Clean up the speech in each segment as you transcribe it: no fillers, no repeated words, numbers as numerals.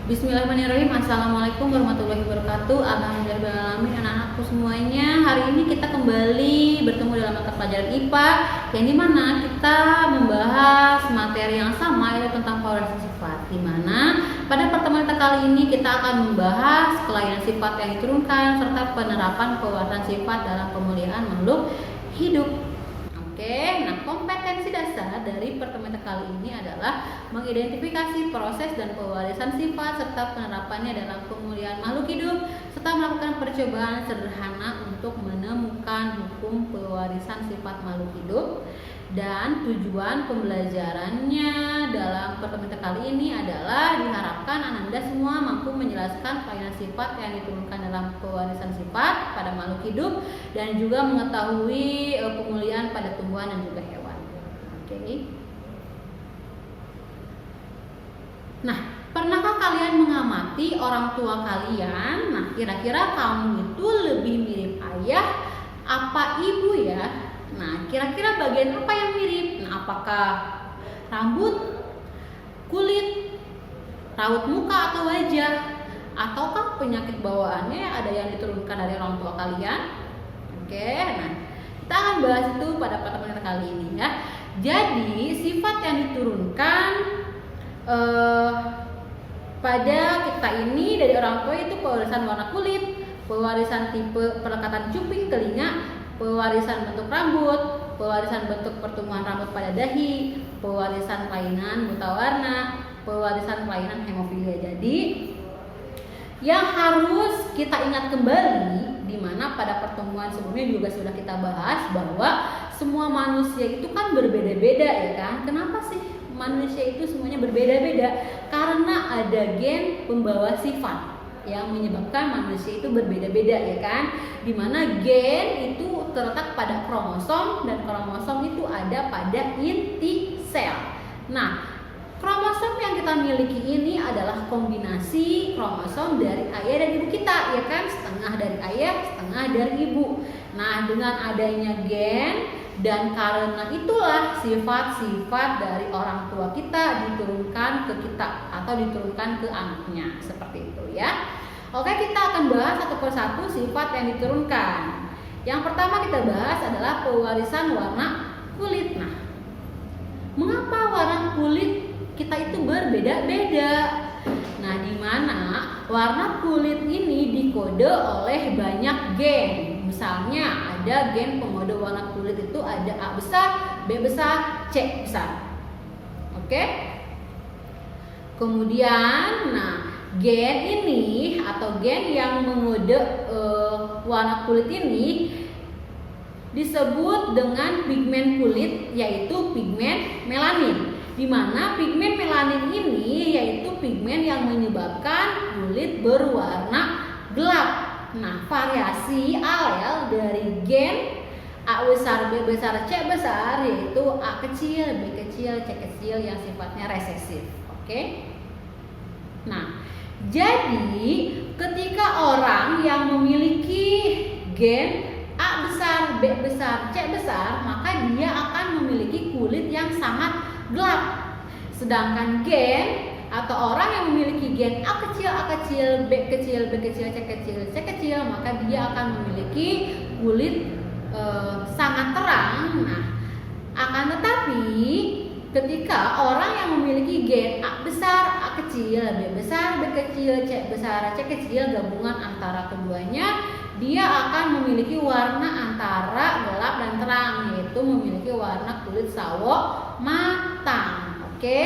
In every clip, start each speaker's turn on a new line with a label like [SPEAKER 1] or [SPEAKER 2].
[SPEAKER 1] Bismillahirrahmanirrahim. Assalamualaikum warahmatullahi wabarakatuh. Alhamdulillahirrahmanirrahim. Anak-anakku semuanya, hari ini kita kembali bertemu dalam mata pelajaran IPA, yang dimana kita membahas materi yang sama, yaitu tentang pengolahan sifat. Dimana pada pertemuan kita kali ini kita akan membahas kelainan sifat yang diturunkan serta penerapan pengolahan sifat dalam pemulihan makhluk hidup. Oke, nah kompetensi dasar dari pertemuan kali ini adalah mengidentifikasi proses dan pewarisan sifat serta penerapannya dalam pemulihan makhluk hidup serta melakukan percobaan sederhana untuk menemukan hukum pewarisan sifat makhluk hidup. Dan tujuan pembelajarannya dalam pertemuan kali ini adalah diharapkan Ananda semua mampu menjelaskan kelainan sifat yang diturunkan dalam pewarisan sifat pada makhluk hidup dan juga mengetahui pemulihan pada tumbuhan dan juga hewan. Oke. Nah, pernahkah kalian mengamati orang tua kalian? Nah, kira-kira kamu itu lebih mirip ayah apa ibu ya? Nah, kira-kira bagian apa yang mirip? Nah, apakah rambut, kulit, raut muka atau wajah? Ataukah penyakit bawaannya ada yang diturunkan dari orang tua kalian? Oke, nah kita akan bahas itu pada pertemuan kali ini ya. Jadi, sifat yang diturunkan pada kita ini dari orang tua itu pewarisan warna kulit, pewarisan tipe perlekatan cuping telinga, pewarisan bentuk rambut, pewarisan bentuk pertumbuhan rambut pada dahi, pewarisan kelainan buta warna, pewarisan kelainan hemofilia. Jadi yang harus kita ingat kembali, di mana pada pertemuan sebelumnya juga sudah kita bahas bahwa semua manusia itu kan berbeda-beda ya kan. Kenapa sih manusia itu semuanya berbeda-beda? Karena ada gen pembawa sifat yang menyebabkan manusia itu berbeda-beda ya kan, dimana gen itu terletak pada kromosom dan kromosom itu ada pada inti sel. Nah, kromosom yang kita miliki ini adalah kombinasi kromosom dari ayah dan ibu kita ya kan, setengah dari ayah, setengah dari ibu. Nah, dengan adanya gen dan karena itulah sifat-sifat dari orang tua kita diturunkan ke kita atau diturunkan ke anaknya, seperti itu ya. Oke, kita akan bahas satu persatu sifat yang diturunkan. Yang pertama kita bahas adalah pewarisan warna kulit. Nah, mengapa warna kulit kita itu berbeda-beda? Nah, di mana warna kulit ini dikode oleh banyak gen. Misalnya ada gen pengode warna kulit itu ada A besar, B besar, C besar. Oke. Kemudian, nah, gen ini atau gen yang mengode warna kulit ini disebut dengan pigmen kulit, yaitu pigmen melanin. Di mana pigmen melanin ini yaitu pigmen yang menyebabkan kulit berwarna gelap. Nah, variasi alel dari gen A besar, B besar, C besar yaitu A kecil, B kecil, C kecil yang sifatnya resesif. Oke. Nah, jadi ketika orang yang memiliki gen A besar, B besar, C besar, maka dia akan memiliki kulit yang sangat gelap. Sedangkan gen atau orang yang memiliki gen A kecil, B kecil, B kecil, C kecil, C kecil, maka dia akan memiliki kulit sangat terang. Nah, akan tetapi ketika orang yang memiliki gen A besar, A kecil, B besar, B kecil, C besar, C kecil, gabungan antara keduanya, dia akan memiliki warna antara gelap dan terang, yaitu memiliki warna kulit sawo matang. Oke?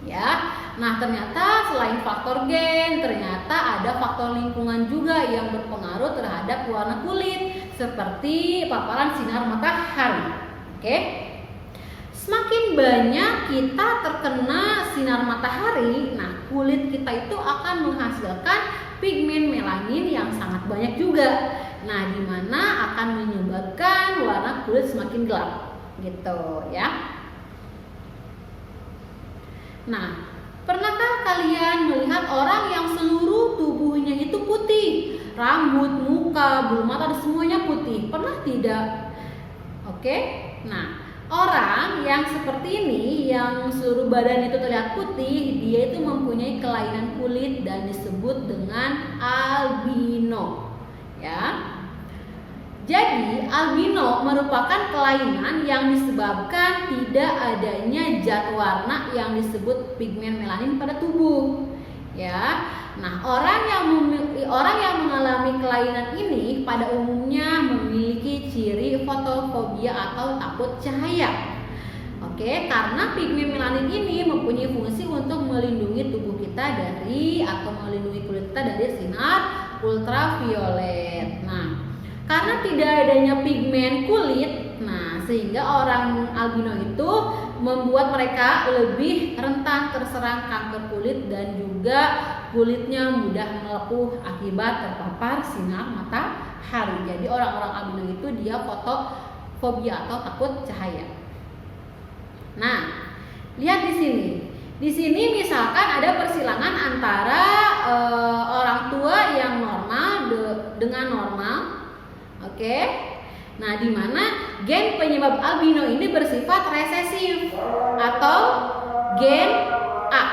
[SPEAKER 1] Ya. Nah, ternyata selain faktor gen, ternyata ada faktor lingkungan juga yang berpengaruh terhadap warna kulit, seperti paparan sinar matahari. Oke? Semakin banyak kita terkena sinar matahari, nah kulit kita itu akan menghasilkan pigmen melanin yang sangat banyak juga. Nah, di mana akan menyebabkan warna kulit semakin gelap, gitu ya. Nah, pernahkah kalian melihat orang yang seluruh tubuhnya itu putih? Rambut, muka, bulu mata, semuanya putih. Pernah tidak? Oke. Nah, Orang yang seperti ini, yang seluruh badan itu terlihat putih, dia itu mempunyai kelainan kulit dan disebut dengan albino. Ya. Jadi, albino merupakan kelainan yang disebabkan tidak adanya zat warna yang disebut pigmen melanin pada tubuh. Ya. Nah, orang yang mengalami kelainan ini pada umumnya memiliki ciri fotofobia atau takut cahaya. Oke, karena pigmen melanin ini mempunyai fungsi untuk melindungi tubuh kita dari atau melindungi kulit kita dari sinar ultraviolet. Nah, karena tidak adanya pigmen kulit, nah sehingga orang albino itu membuat mereka lebih rentan terserang kanker kulit dan juga kulitnya mudah melepuh akibat terpapar sinar matahari. Jadi orang-orang albino itu dia fotofobia atau takut cahaya. Nah, lihat di sini. Di sini misalkan ada persilangan antara orang tua yang normal dengan normal. Oke. Nah, di mana gen penyebab albino ini bersifat resesif atau gen A.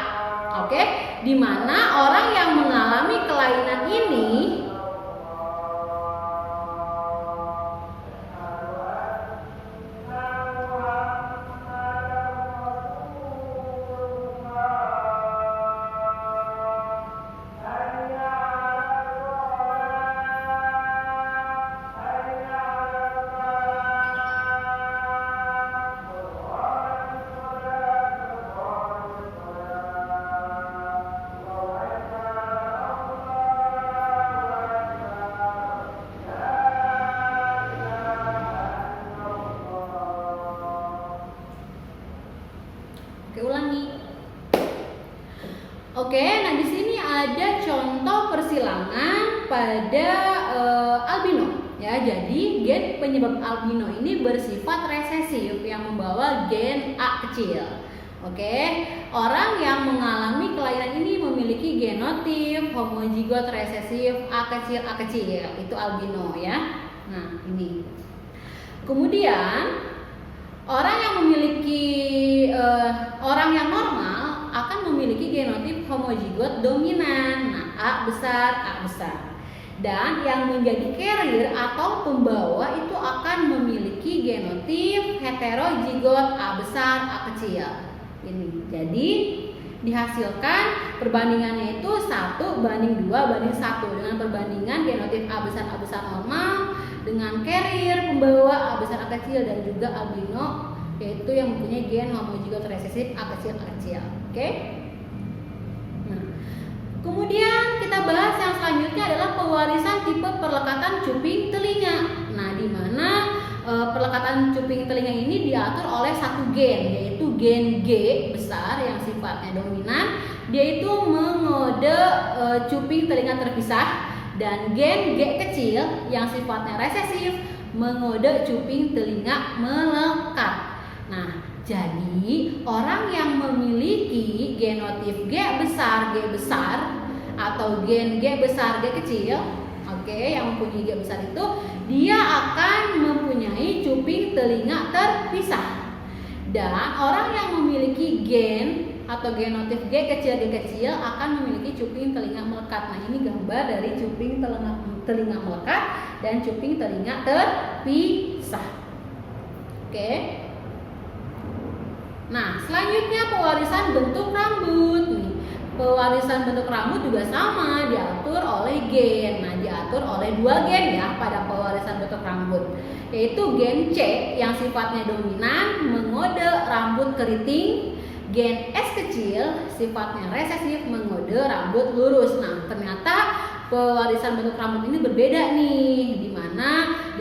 [SPEAKER 1] Oke, di mana orang yang mengalami kelainan ini Oke, nah di sini ada contoh persilangan pada albino ya. Jadi gen penyebab albino ini bersifat resesif yang membawa gen A kecil. Oke, orang yang mengalami kelainan ini memiliki genotip homozigot resesif A kecil, itu albino ya. Nah, ini. Kemudian orang yang memiliki orang yang normal akan memiliki genotip homozigot dominan, nah A besar. Dan yang menjadi carrier atau pembawa itu akan memiliki genotip heterozigot A besar A kecil. Ini. Jadi dihasilkan perbandingannya itu 1:2:1 dengan perbandingan genotip A besar normal dengan carrier pembawa A besar A kecil dan juga albino, yaitu yang mempunyai gen homozigot resesif A kecil. Oke. Nah, kemudian kita bahas yang selanjutnya adalah pewarisan tipe perlekatan cuping telinga. Nah, di mana perlekatan cuping telinga ini diatur oleh satu gen, yaitu gen G besar yang sifatnya dominan. Dia itu mengode cuping telinga terpisah, dan gen G kecil yang sifatnya resesif mengode cuping telinga melekat. Nah, jadi orang yang memiliki genotip G besar atau gen G besar G kecil, oke, yang mempunyai G besar itu dia akan mempunyai cuping telinga terpisah. Dan orang yang memiliki gen atau genotip G kecil akan memiliki cuping telinga melekat. Nah, ini gambar dari cuping telinga melekat dan cuping telinga terpisah. Oke. Nah, selanjutnya pewarisan bentuk rambut nih. Pewarisan bentuk rambut juga sama, diatur oleh gen. Nah, diatur oleh dua gen ya pada pewarisan bentuk rambut, yaitu gen C yang sifatnya dominan mengode rambut keriting, gen S kecil sifatnya resesif mengode rambut lurus. Nah, ternyata pewarisan bentuk rambut ini berbeda nih, dimana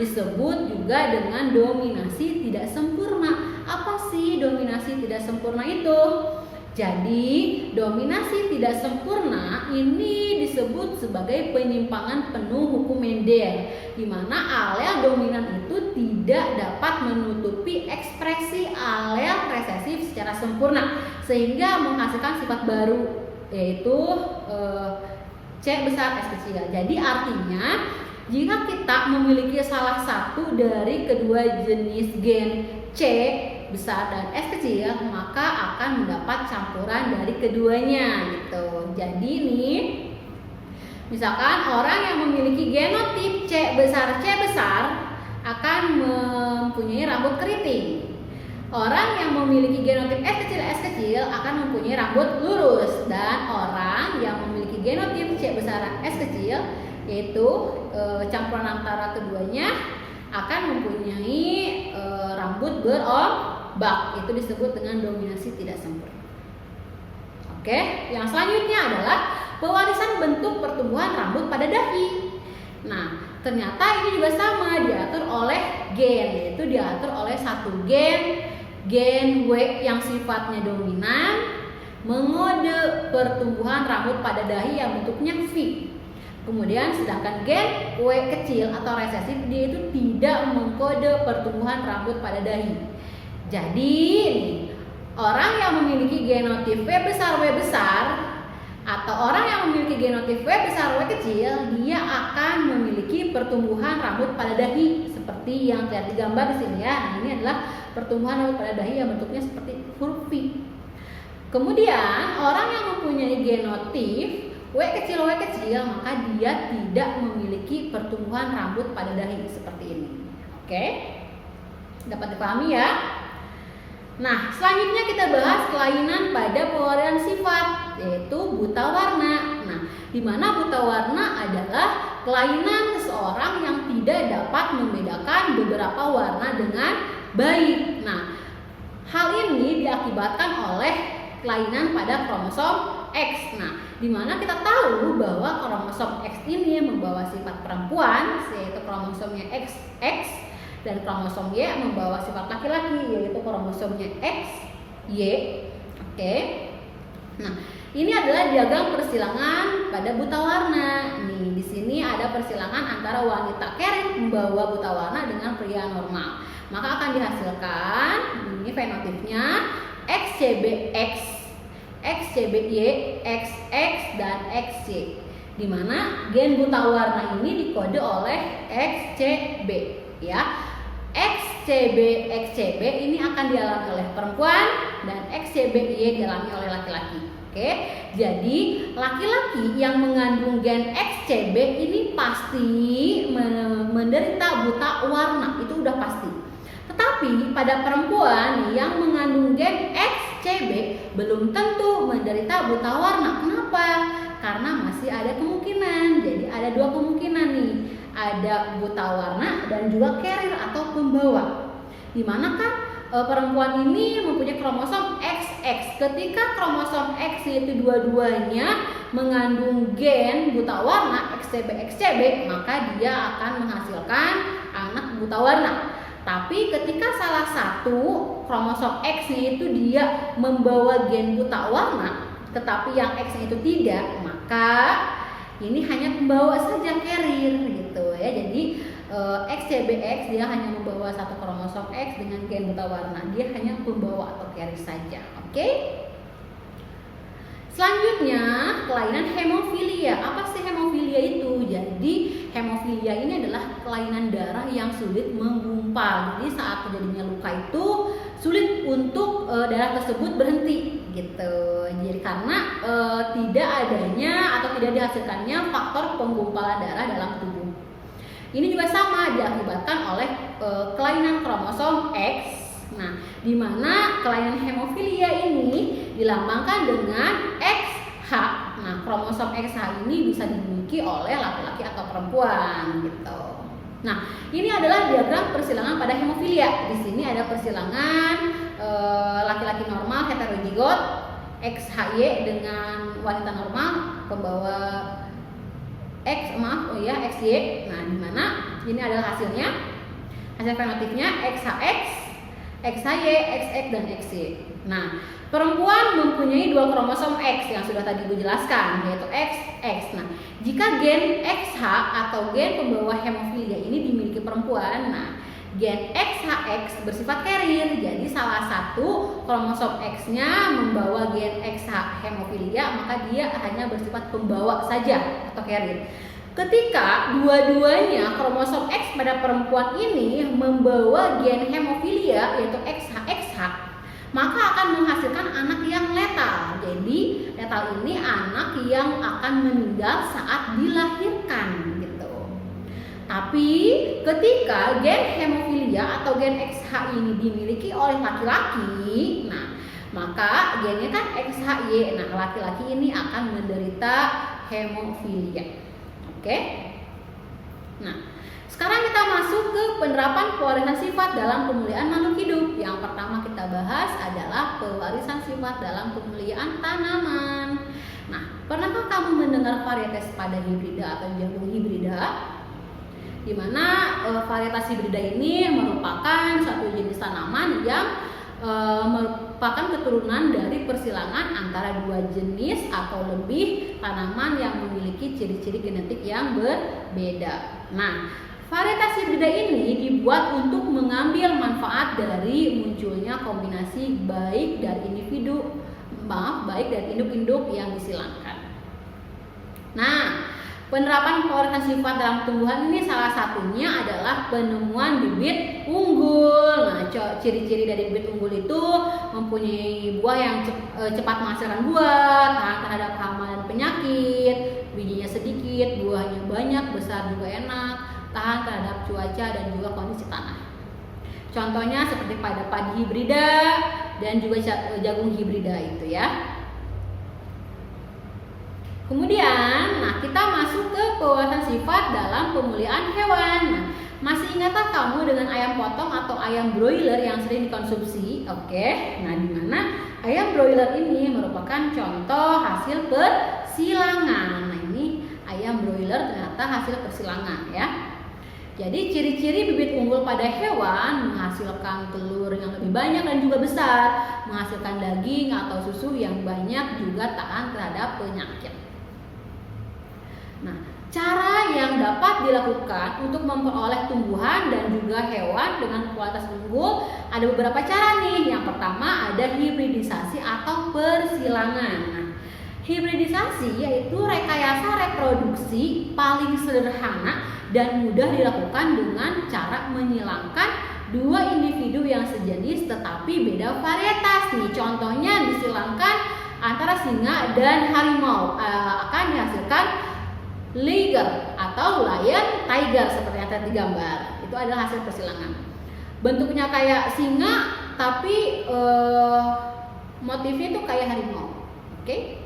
[SPEAKER 1] disebut juga dengan dominasi tidak sempurna. Apa sih dominasi tidak sempurna itu? Jadi, dominasi tidak sempurna ini disebut sebagai penyimpangan penuh hukum Mendel, di mana alel dominan itu tidak dapat menutupi ekspresi alel resesif secara sempurna, sehingga menghasilkan sifat baru, yaitu C besar S kecil. Jadi artinya jika kita memiliki salah satu dari kedua jenis gen C besar dan S kecil, maka akan mendapat campuran dari keduanya gitu. Jadi nih, misalkan orang yang memiliki genotip C besar akan mempunyai rambut keriting. Orang yang memiliki genotip S kecil akan mempunyai rambut lurus, dan orang yang memiliki genotip C besar S kecil, yaitu campuran antara keduanya, akan mempunyai rambut berombak. Itu disebut dengan dominasi tidak sempurna. Oke, yang selanjutnya adalah pewarisan bentuk pertumbuhan rambut pada dahi. Nah, ternyata ini juga sama, diatur oleh gen, yaitu diatur oleh satu gen W yang sifatnya dominan mengode pertumbuhan rambut pada dahi yang bentuknya V. Kemudian sedangkan gen W kecil atau resesif, dia itu tidak mengkode pertumbuhan rambut pada dahi. Jadi orang yang memiliki genotip W besar atau orang yang memiliki genotip W besar W kecil, dia akan memiliki pertumbuhan rambut pada dahi seperti yang terlihat di gambar di sini ya. Nah, ini adalah pertumbuhan rambut pada dahi yang bentuknya seperti huruf V. Kemudian orang yang mempunyai genotip W kecil, maka dia tidak memiliki pertumbuhan rambut pada dahi seperti ini. Oke? Dapat dipahami ya? Nah, selanjutnya kita bahas kelainan pada pewarisan sifat, yaitu buta warna. Nah, di mana buta warna adalah kelainan seseorang yang tidak dapat membedakan beberapa warna dengan baik. Nah, hal ini diakibatkan oleh kelainan pada kromosom X. Nah, di mana kita tahu bahwa kromosom X ini membawa sifat perempuan, yaitu kromosomnya XX, dan kromosom Y membawa sifat laki-laki, yaitu kromosomnya XY. Oke. Nah, ini adalah diagram persilangan pada buta warna. Nih, di sini ada persilangan antara wanita carrier membawa buta warna dengan pria normal. Maka akan dihasilkan ini fenotipnya XCBX, XCBY, XX dan XY. Di mana gen buta warna ini dikode oleh XCB ya. XCB ini akan dialami oleh perempuan dan XCBY dialami oleh laki-laki. Oke, jadi laki-laki yang mengandung gen XCB ini pasti menderita buta warna, itu udah pasti. Tetapi pada perempuan yang mengandung gen XCB belum tentu menderita buta warna. Kenapa? Karena masih ada kemungkinan. Jadi ada dua kemungkinan nih. Ada buta warna dan juga carrier atau pembawa. Dimana kan perempuan ini mempunyai kromosom XX. Ketika kromosom X itu dua-duanya mengandung gen buta warna XCB, maka dia akan menghasilkan anak buta warna. Tapi ketika salah satu kromosom X-nya itu dia membawa gen buta warna, tetapi yang X-nya itu tidak, maka ini hanya pembawa saja, carrier gitu ya. Jadi XCBX dia hanya membawa satu kromosom X dengan gen buta warna. Dia hanya pembawa atau carrier saja. Oke? Selanjutnya, kelainan hemofilia. Apa sih hemofilia itu? Jadi hemofilia ini adalah kelainan darah yang sulit menggumpal. Jadi saat terjadinya luka itu sulit untuk darah tersebut berhenti gitu. Jadi karena tidak adanya atau tidak dihasilkannya faktor penggumpalan darah dalam tubuh. Ini juga sama diakibatkan oleh kelainan kromosom X. Nah, di mana kelainan hemofilia ini dilambangkan dengan XH. Nah, kromosom XH ini bisa dimiliki oleh laki-laki atau perempuan gitu. Nah, ini adalah diagram persilangan pada hemofilia. Di sini ada persilangan laki-laki normal heterozigot XHY dengan wanita normal pembawa XY. Nah, di mana ini adalah hasilnya. Hasil fenotipnya XHX, XHY, XX dan XY. Nah, perempuan mempunyai dua kromosom X yang sudah tadi gue jelaskan, yaitu XX. Nah, jika gen XH atau gen pembawa hemofilia ini dimiliki perempuan, nah gen XHX bersifat carrier. Jadi salah satu kromosom X-nya membawa gen XH hemofilia, maka dia hanya bersifat pembawa saja atau carrier. Ketika dua-duanya kromosom X pada perempuan ini membawa gen hemofilia yaitu XHXH, XH, maka akan menghasilkan anak yang letal. Jadi letal ini anak yang akan meninggal saat dilahirkan gitu. Tapi ketika gen hemofilia atau gen XH ini dimiliki oleh laki-laki, nah maka gennya kan XHY, nah laki-laki ini akan menderita hemofilia. Oke? Nah, sekarang kita masuk ke penerapan pewarisan sifat dalam pemulihan makhluk hidup. Yang pertama kita bahas adalah pewarisan sifat dalam pemulihan tanaman. Nah, pernahkah kamu mendengar varietas pada hibrida atau jagung hibrida? Di mana varietas hibrida ini merupakan satu jenis tanaman yang merupakan keturunan dari persilangan antara dua jenis atau lebih tanaman yang memiliki ciri-ciri genetik yang berbeda. Nah, varietas hibrida ini dibuat untuk mengambil manfaat dari munculnya kombinasi baik dari induk-induk yang disilangkan. Nah, penerapan pewarisan sifat dalam tumbuhan ini salah satunya adalah penemuan bibit unggul. Nah, ciri-ciri dari bibit unggul itu mempunyai buah yang cepat menghasilkan buah, tahan terhadap hama dan penyakit, bijinya sedikit, buahnya banyak, besar juga enak, tahan terhadap cuaca dan juga kondisi tanah. Contohnya seperti pada padi hibrida dan juga jagung hibrida itu ya. Kemudian, nah kita masuk ke pewarisan sifat dalam pemulihan hewan. Nah, masih ingatkah kamu dengan ayam potong atau ayam broiler yang sering dikonsumsi? Oke, nah di mana ayam broiler ini merupakan contoh hasil persilangan. Nah ini ayam broiler ternyata hasil persilangan ya. Jadi ciri-ciri bibit unggul pada hewan menghasilkan telur yang lebih banyak dan juga besar, menghasilkan daging atau susu yang banyak, juga tahan terhadap penyakit. Nah, cara yang dapat dilakukan untuk memperoleh tumbuhan dan juga hewan dengan kualitas unggul ada beberapa cara nih. Yang pertama ada hibridisasi atau persilangan. Nah, hibridisasi yaitu rekayasa reproduksi paling sederhana dan mudah dilakukan dengan cara menyilangkan dua individu yang sejenis tetapi beda varietas nih. Contohnya disilangkan antara singa dan harimau, akan dihasilkan liger atau lion tiger seperti yang tadi digambar. Itu adalah hasil persilangan. Bentuknya kayak singa tapi motifnya itu kayak harimau. Oke?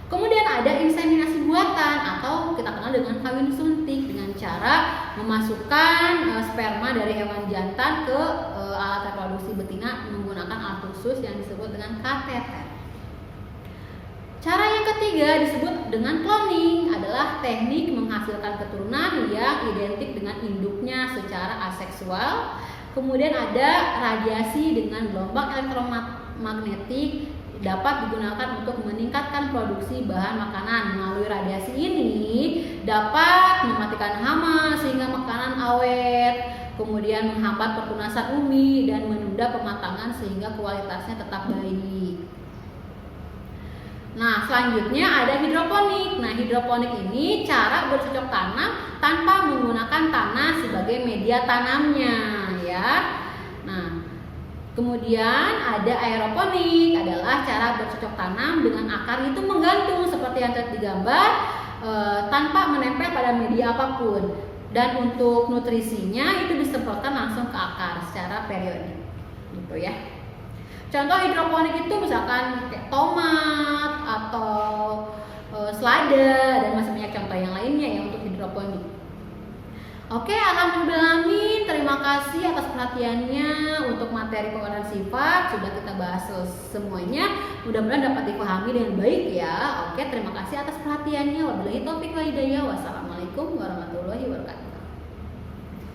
[SPEAKER 1] Kemudian ada inseminasi buatan atau kita kenal dengan kawin suntik dengan cara memasukkan sperma dari hewan jantan ke alat reproduksi betina menggunakan alat khusus yang disebut dengan kateter. Cara yang ketiga disebut dengan cloning, adalah teknik menghasilkan keturunan yang identik dengan induknya secara aseksual. Kemudian ada radiasi dengan gelombang elektromagnetik dapat digunakan untuk meningkatkan produksi bahan makanan. Melalui radiasi ini dapat mematikan hama sehingga makanan awet, kemudian menghambat pertunasan umbi dan menunda pematangan sehingga kualitasnya tetap baik. Nah, selanjutnya ada hidroponik. Nah, hidroponik ini cara bercocok tanam tanpa menggunakan tanah sebagai media tanamnya, ya. Nah, kemudian ada aeroponik, adalah cara bercocok tanam dengan akar itu menggantung seperti yang tadi digambar, tanpa menempel pada media apapun. Dan untuk nutrisinya itu disemprotkan langsung ke akar secara periodik, gitu ya. Contoh hidroponik itu misalkan kayak tomat atau selada dan masih banyak contoh yang lainnya ya untuk hidroponik. Oke, alhamdulillah, terima kasih atas perhatiannya untuk materi pewarisan sifat. Sudah kita bahas semuanya, mudah-mudahan dapat dipahami dengan baik ya. Oke, terima kasih atas perhatiannya. Wabillahi taufiq wal hidayah. Wassalamualaikum warahmatullahi wabarakatuh.